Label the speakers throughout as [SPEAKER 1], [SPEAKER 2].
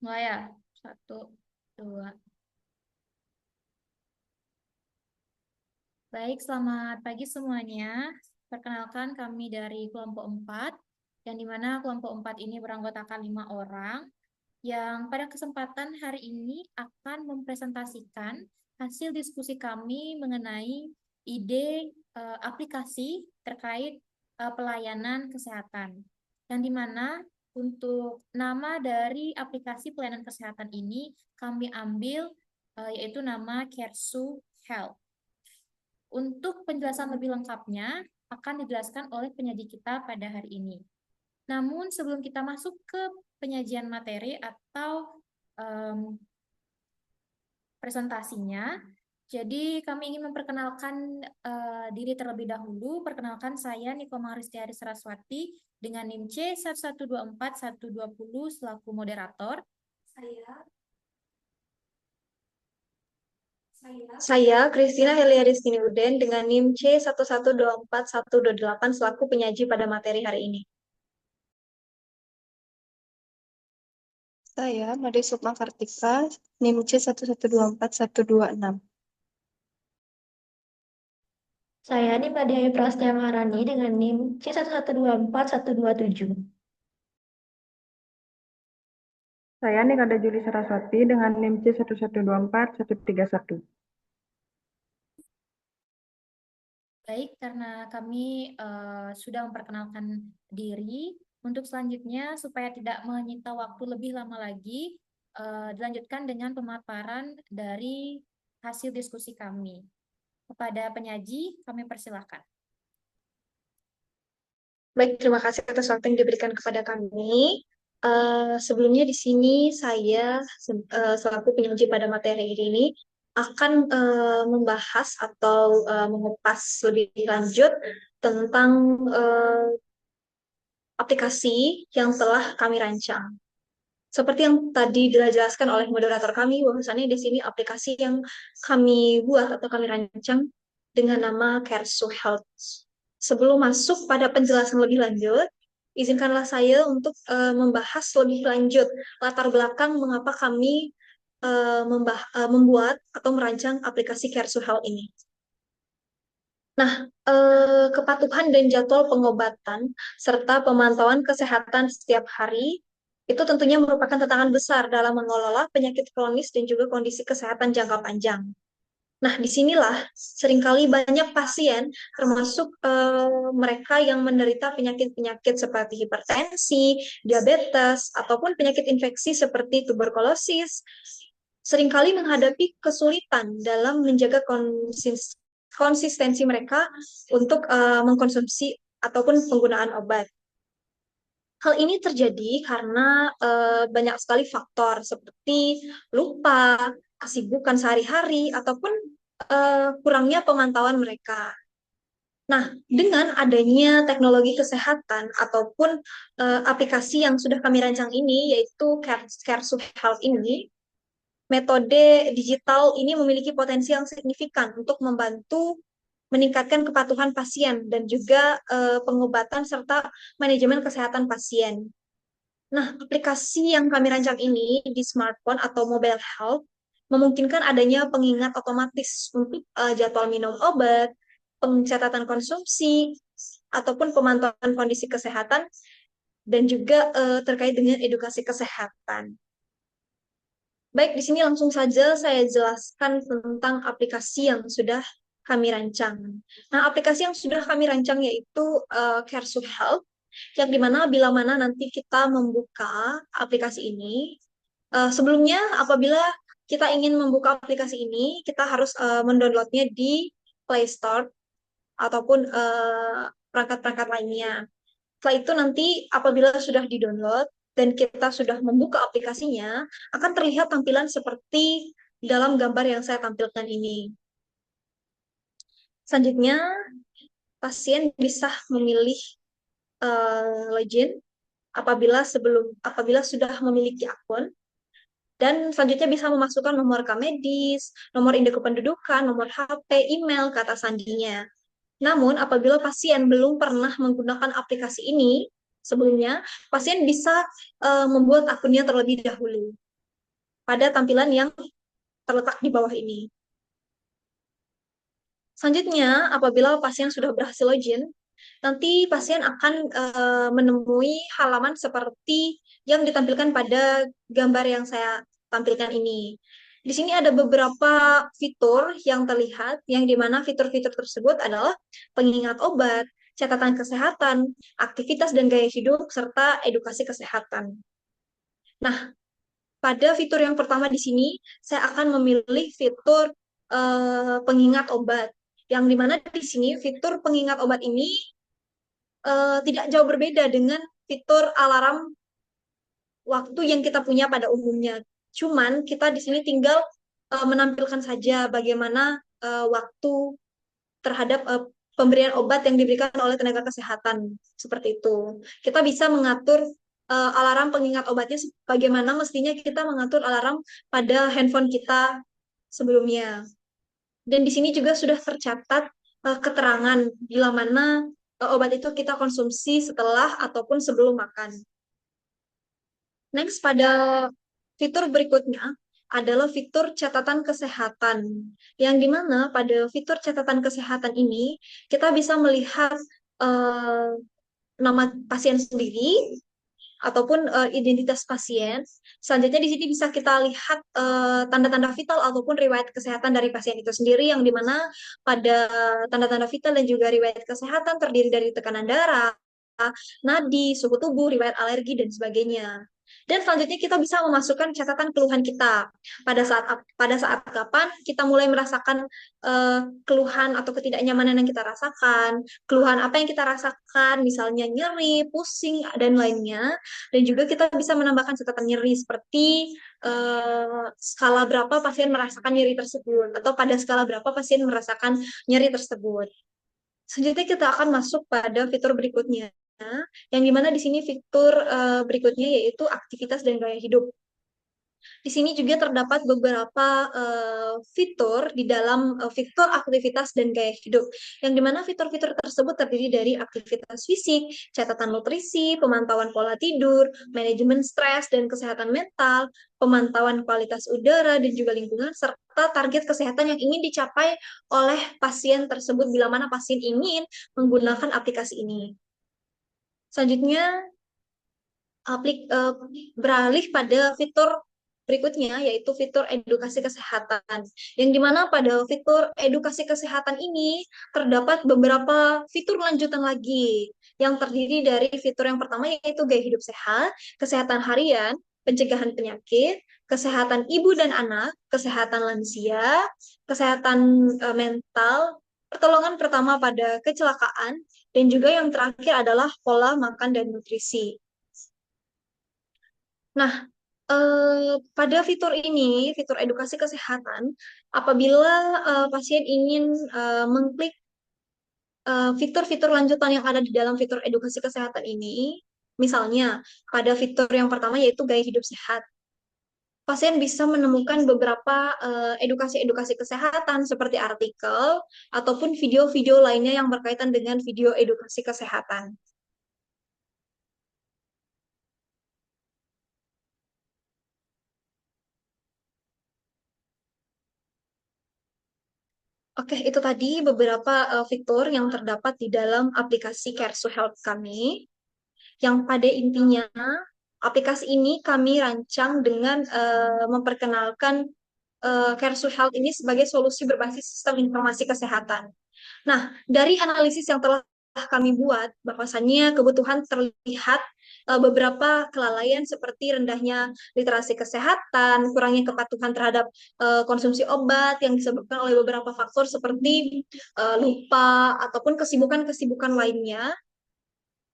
[SPEAKER 1] Mulai ya. Satu, dua. Baik, selamat pagi semuanya. Perkenalkan kami dari kelompok 4, yang dimana kelompok 4 ini beranggotakan 5 orang, yang pada kesempatan hari ini akan mempresentasikan hasil diskusi kami mengenai ide aplikasi terkait pelayanan kesehatan. Yang dimana untuk nama dari aplikasi pelayanan kesehatan ini kami ambil yaitu nama Kersu Health. Untuk penjelasan lebih lengkapnya akan dijelaskan oleh penyaji kita pada hari ini. Namun sebelum kita masuk ke penyajian materi atau presentasinya, jadi kami ingin memperkenalkan diri terlebih dahulu. Perkenalkan saya Niko Maristiari Saraswati dengan NIM C1124120 selaku moderator. Saya
[SPEAKER 2] Saya, Kristina Heliaristin Uden dengan NIM C1124128 selaku penyaji pada materi hari ini.
[SPEAKER 3] Saya, Made Sukma Kartika, NIM C1124126.
[SPEAKER 4] Saya Nimade Prastya Maharani dengan NIM C1124127.
[SPEAKER 5] Saya Nikada Juli Saraswati dengan NIM C1124131.
[SPEAKER 1] baik, karena kami sudah memperkenalkan diri, untuk selanjutnya supaya tidak menyita waktu lebih lama lagi, dilanjutkan dengan pemaparan dari hasil diskusi kami. Kepada penyaji, kami persilahkan.
[SPEAKER 2] Baik, terima kasih atas waktu yang diberikan kepada kami. Sebelumnya di sini saya selaku penyaji pada materi ini akan membahas atau mengupas lebih lanjut tentang aplikasi yang telah kami rancang. Seperti yang tadi dijelaskan oleh moderator kami, bahwasannya di sini aplikasi yang kami buat atau kami rancang dengan nama Kersu Health. Sebelum masuk pada penjelasan lebih lanjut, izinkanlah saya untuk membahas lebih lanjut latar belakang mengapa kami membuat atau merancang aplikasi Kersu Health ini. Nah, kepatuhan dan jadwal pengobatan serta pemantauan kesehatan setiap hari itu tentunya merupakan tantangan besar dalam mengelola penyakit kronis dan juga kondisi kesehatan jangka panjang. Nah, disinilah seringkali banyak pasien, termasuk mereka yang menderita penyakit-penyakit seperti hipertensi, diabetes, ataupun penyakit infeksi seperti tuberkulosis, seringkali menghadapi kesulitan dalam menjaga konsistensi mereka untuk mengkonsumsi ataupun penggunaan obat. Hal ini terjadi karena banyak sekali faktor seperti lupa, kesibukan sehari-hari, ataupun kurangnya pemantauan mereka. Nah, dengan adanya teknologi kesehatan ataupun aplikasi yang sudah kami rancang ini, yaitu Caresup Health ini, metode digital ini memiliki potensi yang signifikan untuk membantu meningkatkan kepatuhan pasien dan juga pengobatan serta manajemen kesehatan pasien. Nah, aplikasi yang kami rancang ini di smartphone atau mobile health memungkinkan adanya pengingat otomatis untuk jadwal minum obat, pencatatan konsumsi, ataupun pemantauan kondisi kesehatan, dan juga terkait dengan edukasi kesehatan. Baik, di sini langsung saja saya jelaskan tentang aplikasi yang sudah kami rancang. Nah, aplikasi yang sudah kami rancang yaitu Caresup Health, yang dimana bila mana nanti kita membuka aplikasi ini, sebelumnya apabila kita ingin membuka aplikasi ini, kita harus mendownloadnya di Play Store ataupun perangkat-perangkat lainnya. Setelah itu nanti apabila sudah di-download dan kita sudah membuka aplikasinya, akan terlihat tampilan seperti dalam gambar yang saya tampilkan ini. Selanjutnya, pasien bisa memilih login apabila sudah memiliki akun, dan selanjutnya bisa memasukkan nomor rekam medis, nomor induk kependudukan, nomor HP, email, kata sandinya. Namun, apabila pasien belum pernah menggunakan aplikasi ini, Sebelumnya, pasien bisa membuat akunnya terlebih dahulu pada tampilan yang terletak di bawah ini. Selanjutnya, apabila pasien sudah berhasil login, nanti pasien akan menemui halaman seperti yang ditampilkan pada gambar yang saya tampilkan ini. Di sini ada beberapa fitur yang terlihat, yang dimana fitur-fitur tersebut adalah pengingat obat, catatan kesehatan, aktivitas dan gaya hidup, serta edukasi kesehatan. Nah, pada fitur yang pertama di sini, saya akan memilih fitur pengingat obat. Yang dimana di sini fitur pengingat obat ini tidak jauh berbeda dengan fitur alarm waktu yang kita punya pada umumnya. Cuman kita di sini tinggal menampilkan saja bagaimana waktu terhadap pemberian obat yang diberikan oleh tenaga kesehatan. Seperti itu. Kita bisa mengatur alarm pengingat obatnya bagaimana mestinya kita mengatur alarm pada handphone kita sebelumnya. Dan di sini juga sudah tercatat keterangan bila mana obat itu kita konsumsi setelah ataupun sebelum makan. Next, pada fitur berikutnya adalah fitur catatan kesehatan. Yang dimana pada fitur catatan kesehatan ini, kita bisa melihat nama pasien sendiri, ataupun identitas pasien. Selanjutnya di sini bisa kita lihat tanda-tanda vital ataupun riwayat kesehatan dari pasien itu sendiri, yang dimana pada tanda-tanda vital dan juga riwayat kesehatan terdiri dari tekanan darah, nadi, suhu tubuh, riwayat alergi, dan sebagainya. Dan selanjutnya kita bisa memasukkan catatan keluhan kita. Pada saat kapan kita mulai merasakan keluhan atau ketidaknyamanan yang kita rasakan, keluhan apa yang kita rasakan, misalnya nyeri, pusing, dan lainnya. Dan juga kita bisa menambahkan catatan nyeri seperti skala berapa pasien merasakan nyeri tersebut, atau pada skala berapa pasien merasakan nyeri tersebut. Selanjutnya kita akan masuk pada fitur berikutnya, yang dimana di sini fitur berikutnya yaitu aktivitas dan gaya hidup. Di sini juga terdapat beberapa fitur di dalam fitur aktivitas dan gaya hidup, yang dimana fitur-fitur tersebut terdiri dari aktivitas fisik, catatan nutrisi, pemantauan pola tidur, manajemen stres dan kesehatan mental, pemantauan kualitas udara dan juga lingkungan, serta target kesehatan yang ingin dicapai oleh pasien tersebut bila mana pasien ingin menggunakan aplikasi ini. Selanjutnya, beralih pada fitur berikutnya, yaitu fitur edukasi kesehatan. Yang dimana pada fitur edukasi kesehatan ini terdapat beberapa fitur lanjutan lagi, yang terdiri dari fitur yang pertama yaitu gaya hidup sehat, kesehatan harian, pencegahan penyakit, kesehatan ibu dan anak, kesehatan lansia, kesehatan mental, pertolongan pertama pada kecelakaan, dan juga yang terakhir adalah pola makan dan nutrisi. Nah, pada fitur ini, fitur edukasi kesehatan, apabila pasien ingin mengklik fitur-fitur lanjutan yang ada di dalam fitur edukasi kesehatan ini, misalnya pada fitur yang pertama yaitu gaya hidup sehat, pasien bisa menemukan beberapa edukasi-edukasi kesehatan seperti artikel ataupun video-video lainnya yang berkaitan dengan video edukasi kesehatan. Oke, itu tadi beberapa fitur yang terdapat di dalam aplikasi Care2 Health kami, yang pada intinya aplikasi ini kami rancang dengan memperkenalkan Care2 Health ini sebagai solusi berbasis sistem informasi kesehatan. Nah, dari analisis yang telah kami buat, bahwasannya kebutuhan terlihat beberapa kelalaian seperti rendahnya literasi kesehatan, kurangnya kepatuhan terhadap konsumsi obat yang disebabkan oleh beberapa faktor seperti lupa ataupun kesibukan-kesibukan lainnya.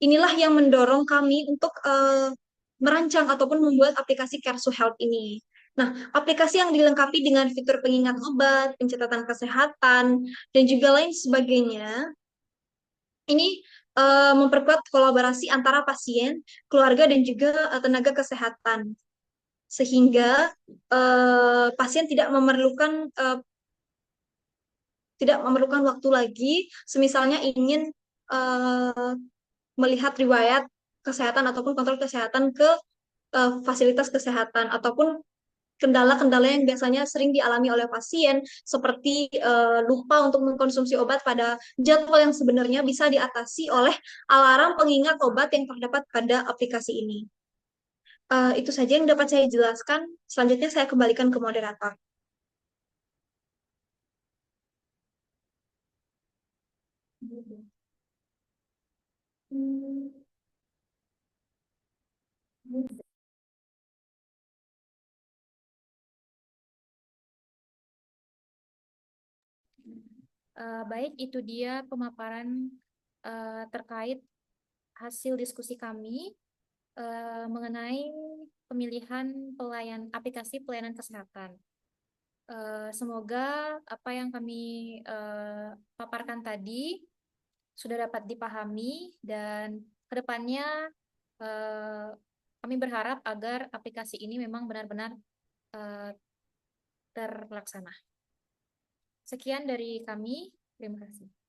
[SPEAKER 2] Inilah yang mendorong kami untuk merancang ataupun membuat aplikasi Care2 Health ini. Nah, aplikasi yang dilengkapi dengan fitur pengingat obat, pencatatan kesehatan, dan juga lain sebagainya, ini memperkuat kolaborasi antara pasien, keluarga, dan juga tenaga kesehatan. Sehingga pasien tidak memerlukan waktu lagi, semisalnya ingin melihat riwayat kesehatan ataupun kontrol kesehatan ke fasilitas kesehatan ataupun kendala-kendala yang biasanya sering dialami oleh pasien seperti lupa untuk mengkonsumsi obat pada jadwal yang sebenarnya bisa diatasi oleh alarm pengingat obat yang terdapat pada aplikasi ini. Itu saja yang dapat saya jelaskan. Selanjutnya saya kembalikan ke moderator.
[SPEAKER 1] Baik, itu dia pemaparan terkait hasil diskusi kami mengenai pemilihan aplikasi pelayanan kesehatan. Semoga apa yang kami paparkan tadi sudah dapat dipahami dan kedepannya kami berharap agar aplikasi ini memang benar-benar terlaksana. Sekian dari kami, terima kasih.